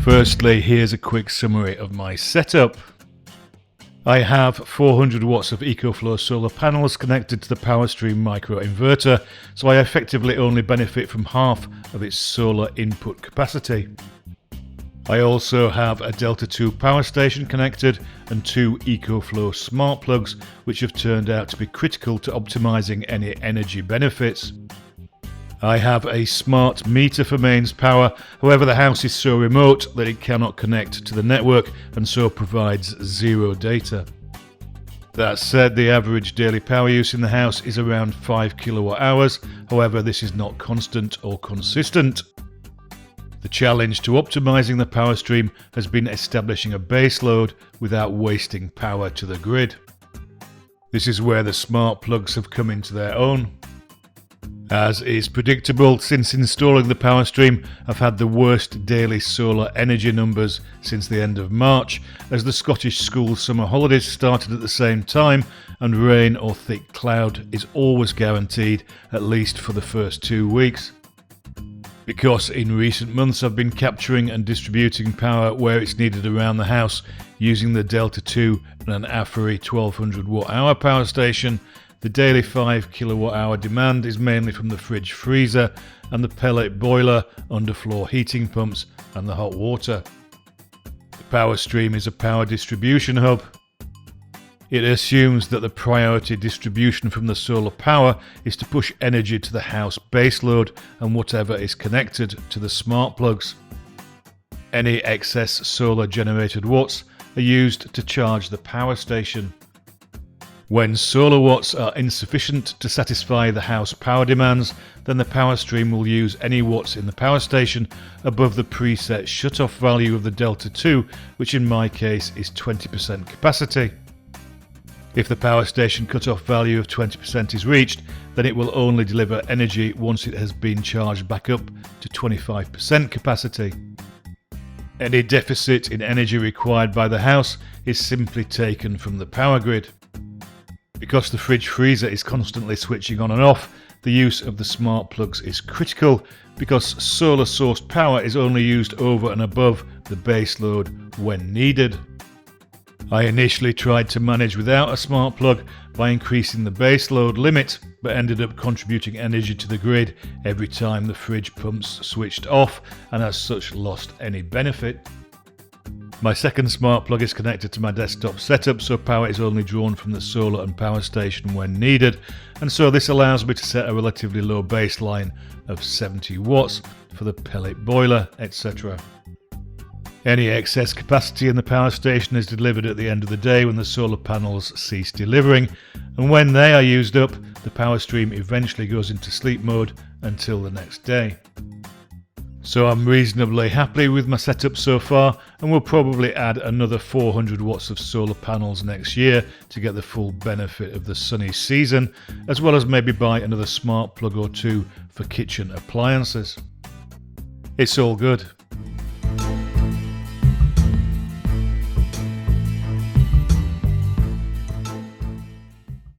Firstly, here's a quick summary of my setup. I have 400 watts of Ecoflow solar panels connected to the Powerstream Microinverter, so I effectively only benefit from half of its solar input capacity. I also have a Delta 2 power station connected and two Ecoflow Smart Plugs, which have turned out to be critical to optimizing any energy benefits. I have a smart meter for mains power, however the house is so remote that it cannot connect to the network and so provides zero data. That said, the average daily power use in the house is around 5 kilowatt hours, however this is not constant or consistent. The challenge to optimizing the power stream has been establishing a base load without wasting power to the grid. This is where the smart plugs have come into their own. As is predictable, since installing the Powerstream, I've had the worst daily solar energy numbers since the end of March, as the Scottish school summer holidays started at the same time and rain or thick cloud is always guaranteed, at least for the first 2 weeks. Because in recent months I've been capturing and distributing power where it's needed around the house using the Delta 2 and an AFRY 1200 watt hour power station, the daily 5 kilowatt hour demand is mainly from the fridge freezer and the pellet boiler, underfloor heating pumps and the hot water. The Powerstream is a power distribution hub. It assumes that the priority distribution from the solar power is to push energy to the house baseload and whatever is connected to the smart plugs. Any excess solar generated watts are used to charge the power station. When solar watts are insufficient to satisfy the house power demands, then the Powerstream will use any watts in the power station above the preset shutoff value of the Delta 2, which in my case is 20% capacity. If the power station cutoff value of 20% is reached, then it will only deliver energy once it has been charged back up to 25% capacity. Any deficit in energy required by the house is simply taken from the power grid. Because the fridge freezer is constantly switching on and off, the use of the smart plugs is critical because solar sourced power is only used over and above the base load when needed. I initially tried to manage without a smart plug by increasing the base load limit, but ended up contributing energy to the grid every time the fridge pumps switched off and as such lost any benefit. My second smart plug is connected to my desktop setup, so power is only drawn from the solar and power station when needed, and so this allows me to set a relatively low baseline of 70 watts for the pellet boiler, etc. Any excess capacity in the power station is delivered at the end of the day when the solar panels cease delivering, and when they are used up, the Powerstream eventually goes into sleep mode until the next day. So I'm reasonably happy with my setup so far, and will probably add another 400 watts of solar panels next year to get the full benefit of the sunny season, as well as maybe buy another smart plug or two for kitchen appliances. It's all good.